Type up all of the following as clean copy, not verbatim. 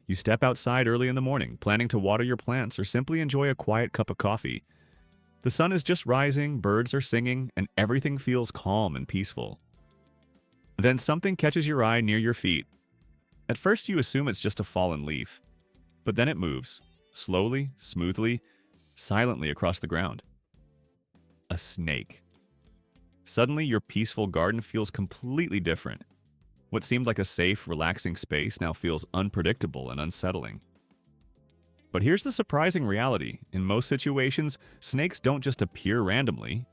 You step outside early in the morning, planning to water your plants or simply enjoy a quiet cup of coffee. The sun is just rising, birds are singing, and everything feels calm and peaceful. Then something catches your eye near your feet. At first you assume it's just a fallen leaf, but then it moves, slowly, smoothly, silently across the ground. A snake. Suddenly your peaceful garden feels completely different. What seemed like a safe, relaxing space now feels unpredictable and unsettling. But here's the surprising reality. In most situations, snakes don't just appear randomly.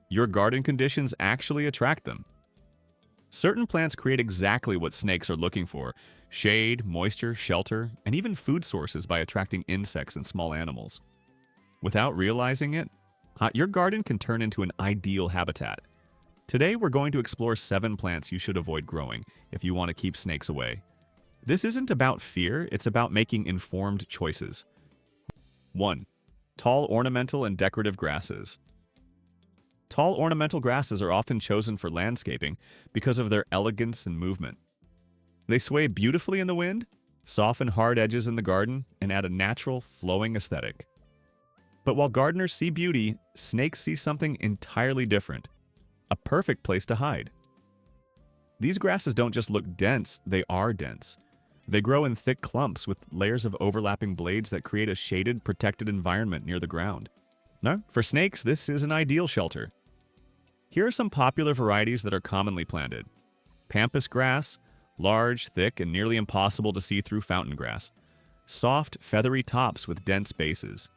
Your garden conditions actually attract them. Certain plants create exactly what snakes are looking for: shade, moisture, shelter, and even food sources by attracting insects and small animals. Without realizing it, your garden can turn into an ideal habitat. Today, we're going to explore 7 plants you should avoid growing if you want to keep snakes away. This isn't about fear, it's about making informed choices. 1. Tall ornamental and decorative grasses. Tall ornamental grasses are often chosen for landscaping because of their elegance and movement. They sway beautifully in the wind, soften hard edges in the garden, and add a natural, flowing aesthetic. But while gardeners see beauty, snakes see something entirely different: a perfect place to hide. These grasses don't just look dense, they are dense. They grow in thick clumps with layers of overlapping blades that create a shaded, protected environment near the ground. Now, for snakes, this is an ideal shelter. Here are some popular varieties that are commonly planted. Pampas grass, large, thick, and nearly impossible to see through fountain grass. Soft, feathery tops with dense bases.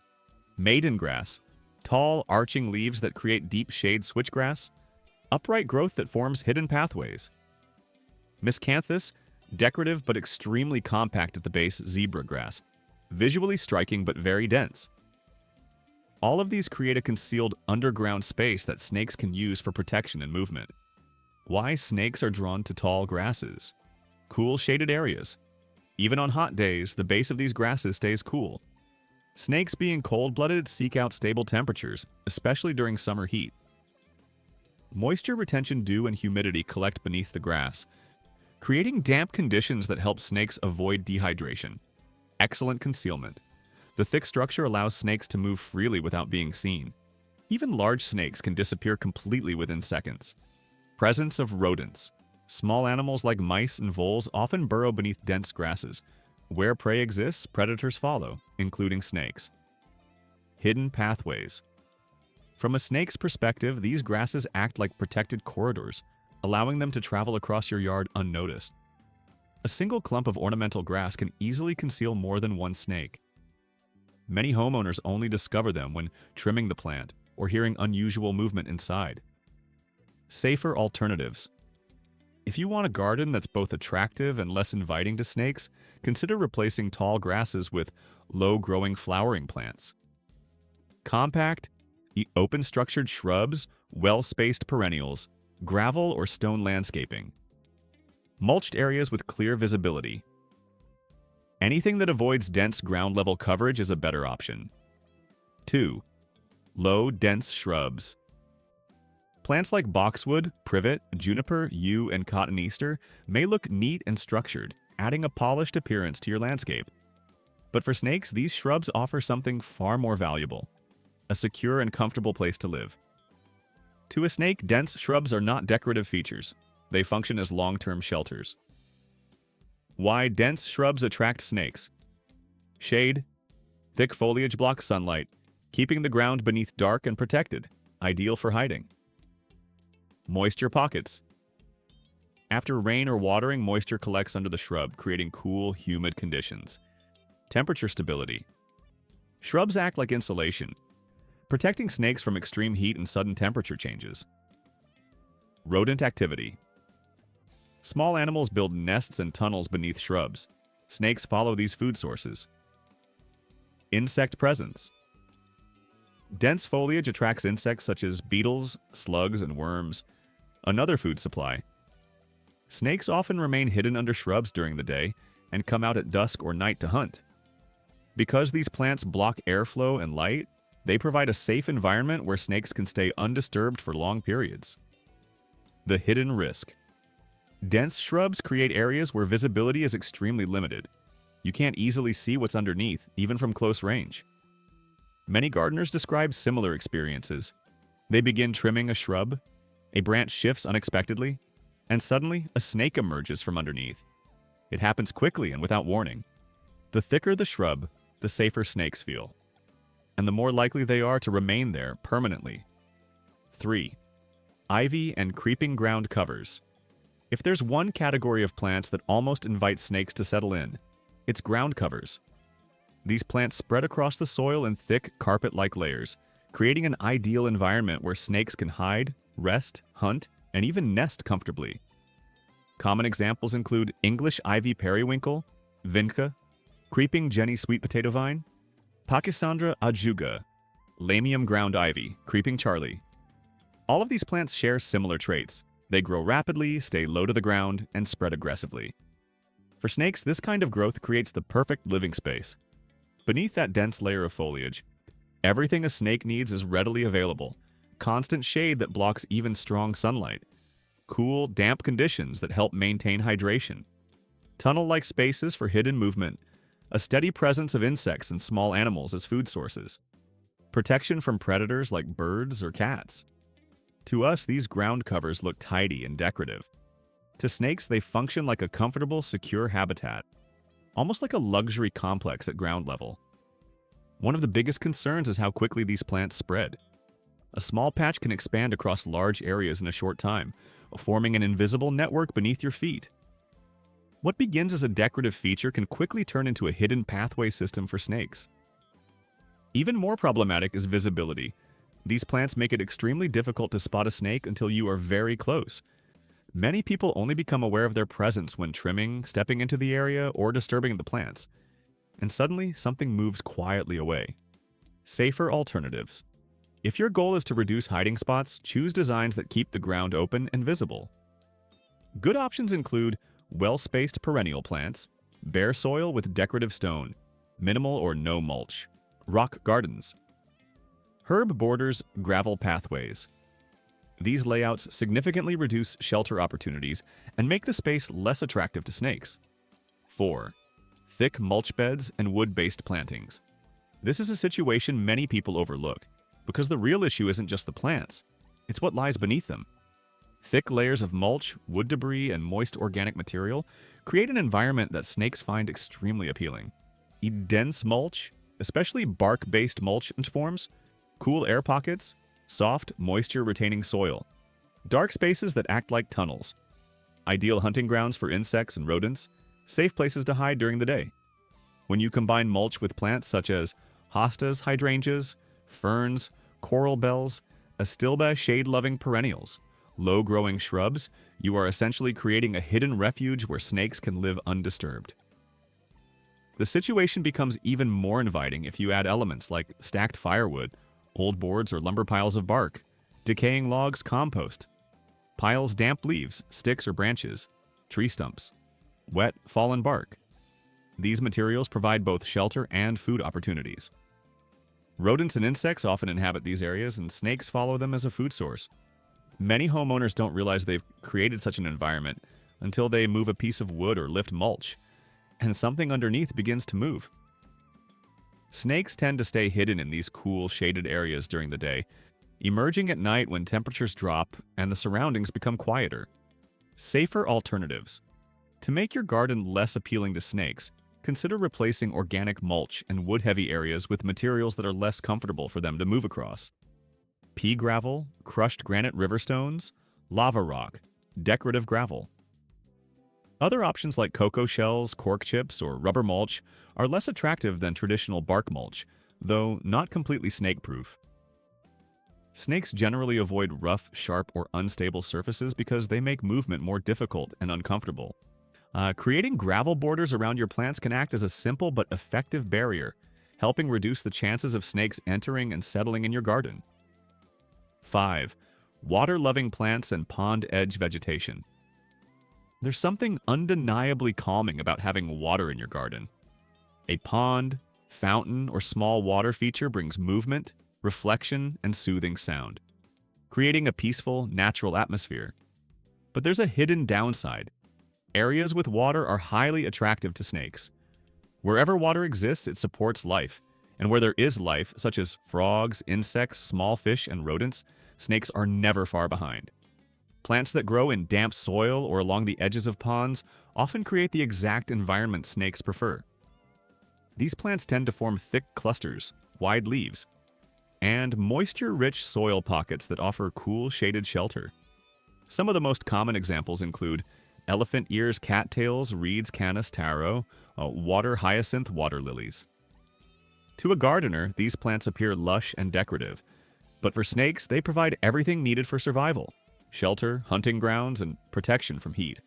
Maiden grass, tall, arching leaves that create deep shade switchgrass. Upright growth that forms hidden pathways. Miscanthus, decorative but extremely compact at the base zebra grass, visually striking but very dense. All of these create a concealed underground space that snakes can use for protection and movement. Why snakes are drawn to tall grasses? Cool shaded areas. Even on hot days, the base of these grasses stays cool. Snakes, being cold-blooded, seek out stable temperatures, especially during summer heat. Moisture retention, dew, and humidity collect beneath the grass, creating damp conditions that help snakes avoid dehydration. Excellent concealment. The thick structure allows snakes to move freely without being seen. Even large snakes can disappear completely within seconds. Presence of rodents. Small animals like mice and voles often burrow beneath dense grasses. Where prey exists, predators follow, including snakes. Hidden pathways. From a snake's perspective, these grasses act like protected corridors, allowing them to travel across your yard unnoticed. A single clump of ornamental grass can easily conceal more than one snake. Many homeowners only discover them when trimming the plant or hearing unusual movement inside. Safer alternatives. If you want a garden that's both attractive and less inviting to snakes, consider replacing tall grasses with low-growing flowering plants. Compact, open-structured shrubs, well-spaced perennials, gravel or stone landscaping. Mulched areas with clear visibility. Anything that avoids dense ground-level coverage is a better option. 2. Low, dense shrubs. Plants like boxwood, privet, juniper, yew, and cotoneaster may look neat and structured, adding a polished appearance to your landscape. But for snakes, these shrubs offer something far more valuable: a secure and comfortable place to live. To a snake, dense shrubs are not decorative features. They function as long-term shelters. Why dense shrubs attract snakes. Shade. Thick foliage blocks sunlight, keeping the ground beneath dark and protected, ideal for hiding. Moisture pockets. After rain or watering, moisture collects under the shrub, creating cool, humid conditions. Temperature stability. Shrubs act like insulation, protecting snakes from extreme heat and sudden temperature changes. Rodent activity. Small animals build nests and tunnels beneath shrubs. Snakes follow these food sources. Insect presence. Dense foliage attracts insects such as beetles, slugs, and worms. Another food supply. Snakes often remain hidden under shrubs during the day and come out at dusk or night to hunt. Because these plants block airflow and light, they provide a safe environment where snakes can stay undisturbed for long periods. The hidden risk. Dense shrubs create areas where visibility is extremely limited. You can't easily see what's underneath, even from close range. Many gardeners describe similar experiences. They begin trimming a shrub, a branch shifts unexpectedly, and suddenly a snake emerges from underneath. It happens quickly and without warning. The thicker the shrub, the safer snakes feel, and the more likely they are to remain there permanently. 3. Ivy and creeping ground covers. If there's one category of plants that almost invite snakes to settle in, it's ground covers. These plants spread across the soil in thick, carpet-like layers, creating an ideal environment where snakes can hide, rest, hunt, and even nest comfortably. Common examples include English ivy periwinkle, vinca, creeping Jenny sweet potato vine, Pachysandra ajuga, lamium ground ivy, creeping Charlie. All of these plants share similar traits. They grow rapidly, stay low to the ground, and spread aggressively. For snakes, this kind of growth creates the perfect living space. Beneath that dense layer of foliage, everything a snake needs is readily available. Constant shade that blocks even strong sunlight. Cool, damp conditions that help maintain hydration. Tunnel-like spaces for hidden movement. A steady presence of insects and small animals as food sources. Protection from predators like birds or cats. To us, these ground covers look tidy and decorative. To snakes, they function like a comfortable, secure habitat, almost like a luxury complex at ground level. One of the biggest concerns is how quickly these plants spread. A small patch can expand across large areas in a short time, forming an invisible network beneath your feet. What begins as a decorative feature can quickly turn into a hidden pathway system for snakes. Even more problematic is visibility. These plants make it extremely difficult to spot a snake until you are very close. Many people only become aware of their presence when trimming, stepping into the area, or disturbing the plants. And suddenly, something moves quietly away. Safer alternatives. If your goal is to reduce hiding spots, choose designs that keep the ground open and visible. Good options include well-spaced perennial plants, bare soil with decorative stone, minimal or no mulch, rock gardens, herb borders, gravel pathways. These layouts significantly reduce shelter opportunities and make the space less attractive to snakes. 4. Thick mulch beds and wood-based plantings. This is a situation many people overlook, because the real issue isn't just the plants, it's what lies beneath them. Thick layers of mulch, wood debris, and moist organic material create an environment that snakes find extremely appealing. Dense mulch, especially bark-based mulch forms, cool air pockets, soft, moisture-retaining soil, dark spaces that act like tunnels, ideal hunting grounds for insects and rodents, safe places to hide during the day. When you combine mulch with plants such as hostas, hydrangeas, ferns, coral bells, astilbe shade-loving perennials, low-growing shrubs, you are essentially creating a hidden refuge where snakes can live undisturbed. The situation becomes even more inviting if you add elements like stacked firewood, old boards or lumber piles of bark, decaying logs, compost, piles damp leaves, sticks or branches, tree stumps, wet, fallen bark. These materials provide both shelter and food opportunities. Rodents and insects often inhabit these areas, and snakes follow them as a food source. Many homeowners don't realize they've created such an environment until they move a piece of wood or lift mulch, and something underneath begins to move. Snakes tend to stay hidden in these cool, shaded areas during the day, emerging at night when temperatures drop and the surroundings become quieter. Safer alternatives. To make your garden less appealing to snakes, consider replacing organic mulch and wood-heavy areas with materials that are less comfortable for them to move across. Pea gravel, crushed granite river stones, lava rock, decorative gravel. Other options like cocoa shells, cork chips, or rubber mulch are less attractive than traditional bark mulch, though not completely snake-proof. Snakes generally avoid rough, sharp, or unstable surfaces because they make movement more difficult and uncomfortable. Creating gravel borders around your plants can act as a simple but effective barrier, helping reduce the chances of snakes entering and settling in your garden. 5. Water-loving plants and pond edge vegetation. There's something undeniably calming about having water in your garden. A pond, fountain, or small water feature brings movement, reflection, and soothing sound, creating a peaceful, natural atmosphere. But there's a hidden downside. Areas with water are highly attractive to snakes. Wherever water exists, it supports life. And where there is life, such as frogs, insects, small fish, and rodents, snakes are never far behind. Plants that grow in damp soil or along the edges of ponds often create the exact environment snakes prefer. These plants tend to form thick clusters, wide leaves, and moisture-rich soil pockets that offer cool, shaded shelter. Some of the most common examples include elephant ears, cattails, reeds, canis, taro, water hyacinth, water lilies. To a gardener, these plants appear lush and decorative, but for snakes, they provide everything needed for survival: shelter, hunting grounds, and protection from heat.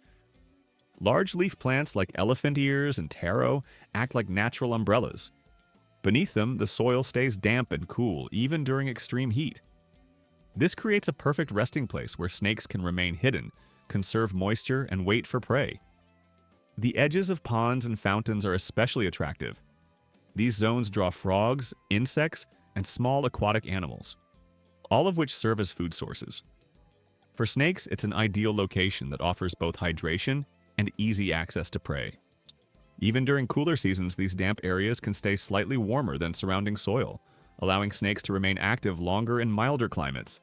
Large leaf plants like elephant ears and taro act like natural umbrellas. Beneath them, the soil stays damp and cool, even during extreme heat. This creates a perfect resting place where snakes can remain hidden, conserve moisture, and wait for prey. The edges of ponds and fountains are especially attractive. These zones draw frogs, insects, and small aquatic animals, all of which serve as food sources. For snakes, it's an ideal location that offers both hydration and easy access to prey. Even during cooler seasons, these damp areas can stay slightly warmer than surrounding soil, allowing snakes to remain active longer in milder climates.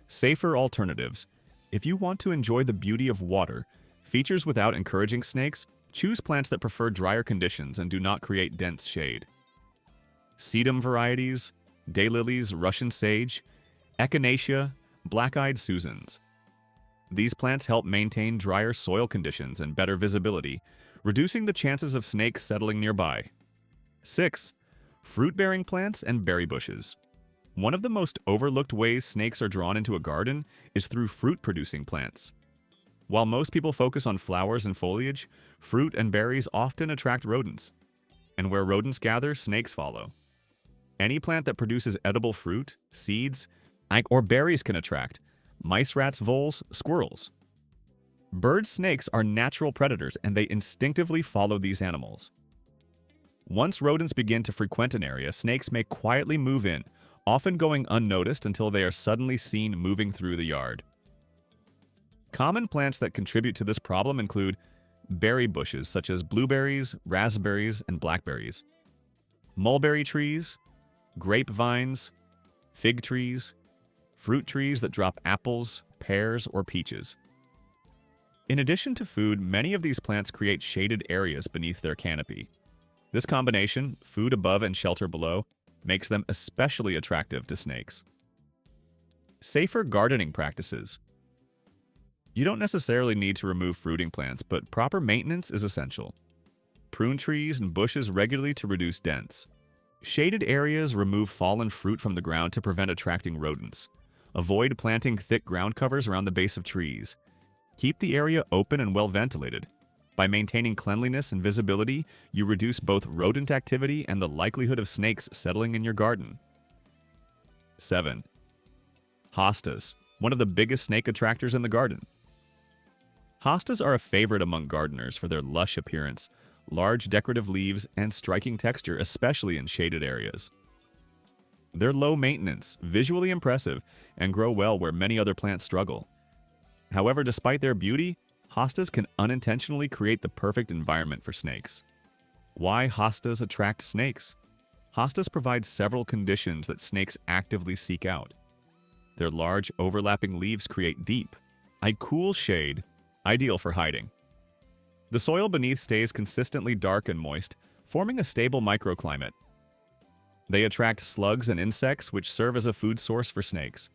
Safer alternatives. If you want to enjoy the beauty of water, features without encouraging snakes, choose plants that prefer drier conditions and do not create dense shade. Sedum varieties, daylilies, Russian sage, echinacea, black-eyed Susans. These plants help maintain drier soil conditions and better visibility, reducing the chances of snakes settling nearby. 6. Fruit-bearing plants and berry bushes. One of the most overlooked ways snakes are drawn into a garden is through fruit-producing plants. While most people focus on flowers and foliage, fruit and berries often attract rodents. And where rodents gather, snakes follow. Any plant that produces edible fruit, seeds, or berries can attract mice, rats, voles, squirrels. Bird snakes are natural predators, and they instinctively follow these animals. Once rodents begin to frequent an area, snakes may quietly move in, often going unnoticed until they are suddenly seen moving through the yard. Common plants that contribute to this problem include berry bushes such as blueberries, raspberries, and blackberries, mulberry trees, grapevines, fig trees, fruit trees that drop apples, pears, or peaches. In addition to food, many of these plants create shaded areas beneath their canopy. This combination, food above and shelter below, makes them especially attractive to snakes. Safer gardening practices. You don't necessarily need to remove fruiting plants, but proper maintenance is essential. Prune trees and bushes regularly to reduce dents. Shaded areas remove fallen fruit from the ground to prevent attracting rodents. Avoid planting thick ground covers around the base of trees. Keep the area open and well ventilated. By maintaining cleanliness and visibility, you reduce both rodent activity and the likelihood of snakes settling in your garden. 7. Hostas, one of the biggest snake attractors in the garden. Hostas are a favorite among gardeners for their lush appearance, large decorative leaves, and striking texture, especially in shaded areas. They're low maintenance, visually impressive, and grow well where many other plants struggle. However, despite their beauty, hostas can unintentionally create the perfect environment for snakes. Why hostas attract snakes? Hostas provide several conditions that snakes actively seek out. Their large, overlapping leaves create deep, cool shade, ideal for hiding. The soil beneath stays consistently dark and moist, forming a stable microclimate. They attract slugs and insects, which serve as a food source for snakes.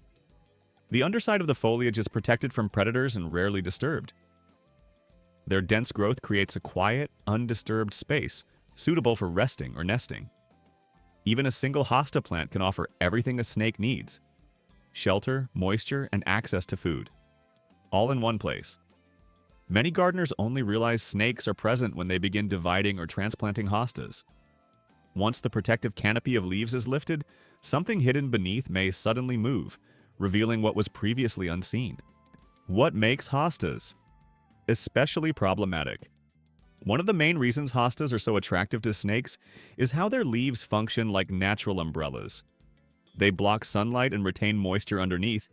The underside of the foliage is protected from predators and rarely disturbed. Their dense growth creates a quiet, undisturbed space, suitable for resting or nesting. Even a single hosta plant can offer everything a snake needs: shelter, moisture, and access to food, all in one place. Many gardeners only realize snakes are present when they begin dividing or transplanting hostas. Once the protective canopy of leaves is lifted, something hidden beneath may suddenly move, revealing what was previously unseen. What makes hostas especially problematic? One of the main reasons hostas are so attractive to snakes is how their leaves function like natural umbrellas. They block sunlight and retain moisture underneath,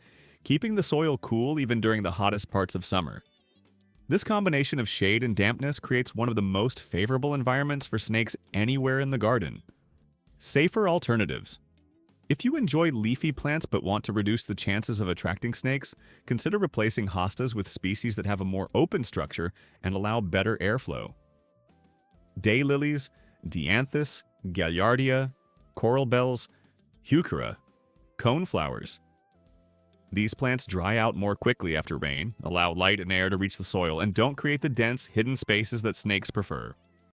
keeping the soil cool even during the hottest parts of summer. This combination of shade and dampness creates one of the most favorable environments for snakes anywhere in the garden. Safer alternatives. If you enjoy leafy plants but want to reduce the chances of attracting snakes, consider replacing hostas with species that have a more open structure and allow better airflow. Daylilies, dianthus, gaillardia, coral bells, heuchera, coneflowers. These plants dry out more quickly after rain, allow light and air to reach the soil, and don't create the dense, hidden spaces that snakes prefer.